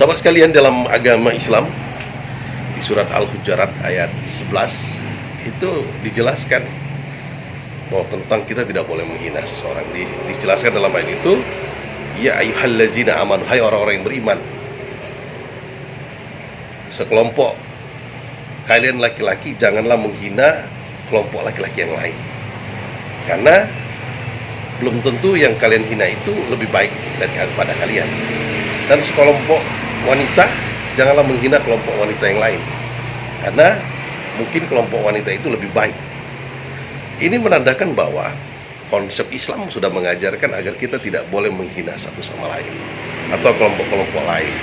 Sahabat sekalian, dalam agama Islam di surat Al-Hujurat ayat 11 itu dijelaskan bahwa tentang kita tidak boleh menghina seseorang. Dijelaskan dalam ayat itu, ya ayyuhallazina amanu, hai orang-orang yang beriman, sekelompok kalian laki-laki janganlah menghina kelompok laki-laki yang lain, karena belum tentu yang kalian hina itu lebih baik daripada kalian. Dan sekelompok wanita janganlah menghina kelompok wanita yang lain, karena mungkin kelompok wanita itu lebih baik. Ini menandakan bahwa konsep Islam sudah mengajarkan agar kita tidak boleh menghina satu sama lain atau kelompok-kelompok lain.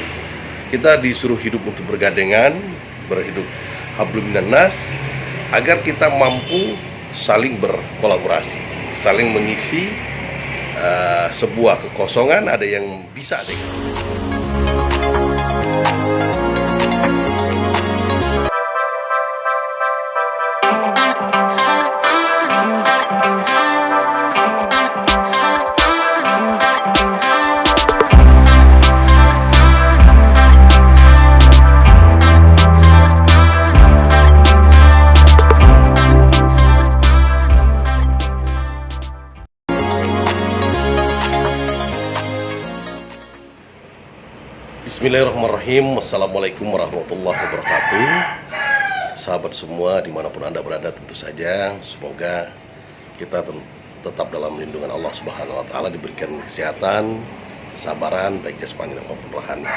Kita disuruh hidup untuk bergandengan, berhidup hablum minan nas, agar kita mampu saling berkolaborasi, saling mengisi sebuah kekosongan. Ada yang bisa, ada yang Bismillahirrahmanirrahim. Assalamualaikum warahmatullahi wabarakatuh. Sahabat semua dimanapun Anda berada, tentu saja semoga kita tetap dalam lindungan Allah Subhanahu wa Ta'ala, diberikan kesehatan, kesabaran baik jasmani maupun rohani.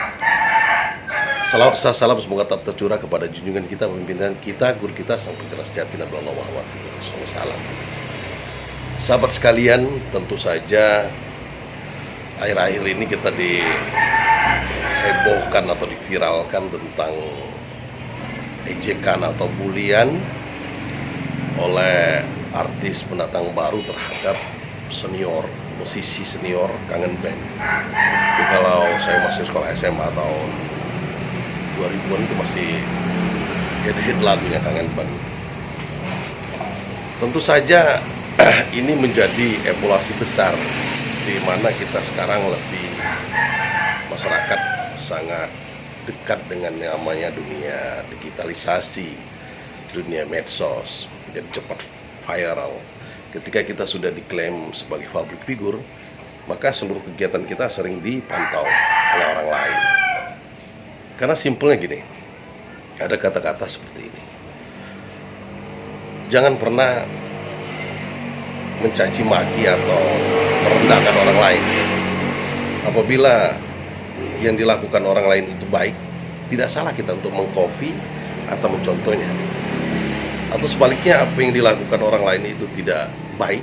Salawat salam semoga tetap tercurah kepada junjungan kita, pimpinan kita, guru kita, sang pencerah sejati Nabi Allah Muhammad SAW. Sahabat sekalian, tentu saja akhir-akhir ini kita hebohkan atau diviralkan tentang ejekan atau bulian oleh artis pendatang baru terhadap senior, musisi senior Kangen Band. Itu kalau saya masih sekolah SMA tahun 2000-an itu masih hit lagunya Kangen Band. Tentu saja ini menjadi evaluasi besar, di mana kita sekarang lebih, masyarakat sangat dekat dengan namanya dunia digitalisasi, dunia medsos, jadi cepat viral. Ketika kita sudah diklaim sebagai public figure, maka seluruh kegiatan kita sering dipantau oleh orang lain. Karena simpelnya gini, ada kata-kata seperti ini: jangan pernah mencaci maki atau merendahkan orang lain. Apabila yang dilakukan orang lain itu baik, tidak salah kita untuk mengcopy atau mencontohnya. Atau sebaliknya, apa yang dilakukan orang lain itu tidak baik,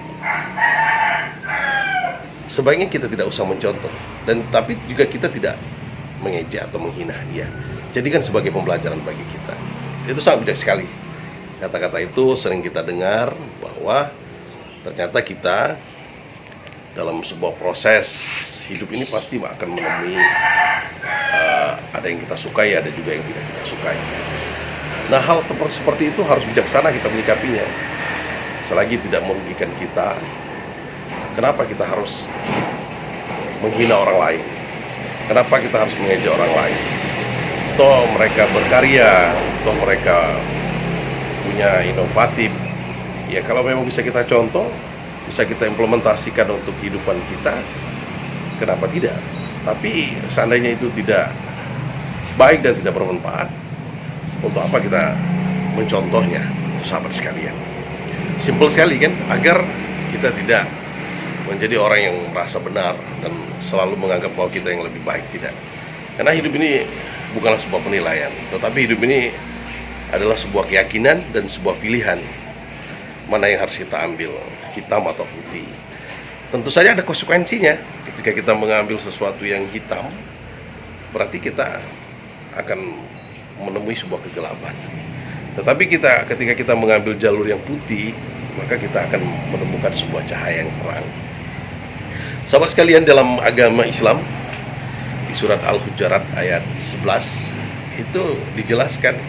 sebaiknya kita tidak usah mencontoh. Dan tapi juga kita tidak mengejek atau menghina dia. Jadikan sebagai pembelajaran bagi kita. Itu sangat bijak sekali. Kata-kata itu sering kita dengar, bahwa ternyata kita dalam sebuah proses hidup ini pasti akan menemui ada yang kita sukai, ada juga yang tidak kita sukai. Nah, hal seperti itu harus bijaksana kita menyikapinya. Selagi tidak merugikan kita, kenapa kita harus menghina orang lain? Kenapa kita harus mengejek orang lain? Toh mereka berkarya, toh mereka punya inovatif. Ya, kalau memang bisa kita contoh, bisa kita implementasikan untuk kehidupan kita, kenapa tidak? Tapi seandainya itu tidak baik dan tidak bermanfaat, untuk apa kita mencontohnya? Itu sahabat sekalian, simpel sekali kan, agar kita tidak menjadi orang yang merasa benar dan selalu menganggap bahwa kita yang lebih baik. Tidak, karena hidup ini bukanlah sebuah penilaian, tetapi hidup ini adalah sebuah keyakinan dan sebuah pilihan. Mana yang harus kita ambil, hitam atau putih? Tentu saja ada konsekuensinya. Ketika kita mengambil sesuatu yang hitam, berarti kita akan menemui sebuah kegelapan. Tetapi ketika kita mengambil jalur yang putih, maka kita akan menemukan sebuah cahaya yang terang. Sahabat sekalian, dalam agama Islam di surat Al-Hujurat ayat 11 itu dijelaskan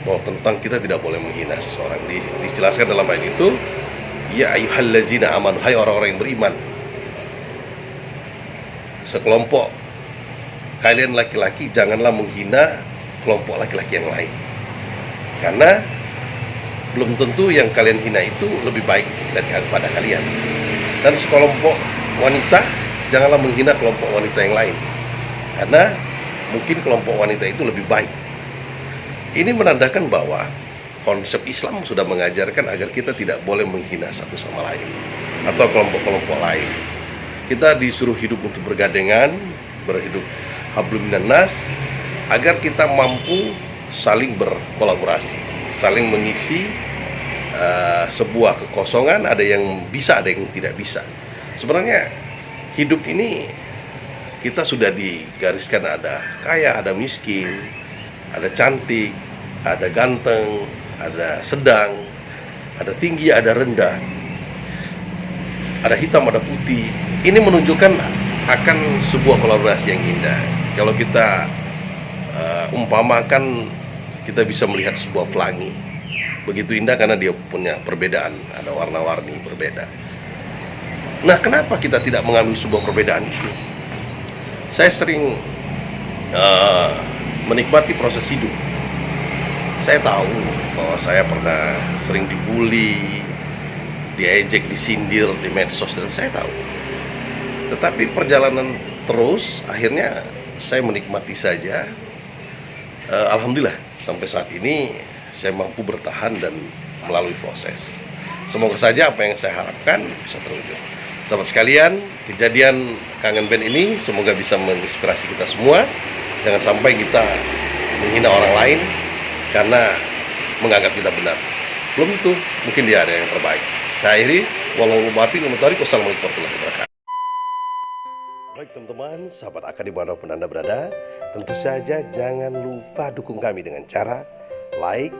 bahwa tentang kita tidak boleh menghina seseorang. Dijelaskan dalam ayat itu, ya ayyuhallazina amanu, hai orang-orang yang beriman, sekelompok kalian laki-laki janganlah menghina kelompok laki-laki yang lain, karena belum tentu yang kalian hina itu lebih baik daripada kalian. Dan sekelompok wanita janganlah menghina kelompok wanita yang lain, karena mungkin kelompok wanita itu lebih baik. Ini menandakan bahwa konsep Islam sudah mengajarkan agar kita tidak boleh menghina satu sama lain atau kelompok-kelompok lain. Kita disuruh hidup untuk bergandengan, berhidup hablum minan nas, agar kita mampu saling berkolaborasi, saling mengisi sebuah kekosongan. Ada yang bisa, ada yang tidak bisa. Sebenarnya hidup ini kita sudah digariskan, ada kaya, ada miskin, ada cantik, ada ganteng, ada sedang, ada tinggi, ada rendah, ada hitam, ada putih. Ini menunjukkan akan sebuah kolaborasi yang indah. Kalau kita umpamakan, kita bisa melihat sebuah pelangi, begitu indah karena dia punya perbedaan, ada warna-warni berbeda. Nah, kenapa kita tidak mengambil sebuah perbedaan itu? Saya sering menikmati proses hidup. Saya tahu bahwa saya pernah sering dibully, diejek, disindir di medsos, dan saya tahu. Tetapi perjalanan terus, akhirnya saya menikmati saja. Alhamdulillah, sampai saat ini saya mampu bertahan dan melalui proses. Semoga saja apa yang saya harapkan bisa terwujud. Sahabat sekalian, kejadian Kangen Band ini semoga bisa menginspirasi kita semua. Jangan sampai kita menghina orang lain karena menganggap kita benar. Belum tentu, mungkin dia ada yang terbaik. Saya akhiri, wassalamualaikum warahmatullahi wabarakatuh. Baik teman-teman, sahabat AK dimanapun Anda berada, tentu saja jangan lupa dukung kami dengan cara like,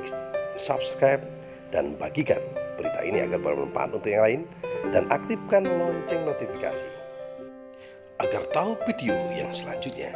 subscribe, dan bagikan berita ini agar bermanfaat untuk yang lain, dan aktifkan lonceng notifikasi agar tahu video yang selanjutnya.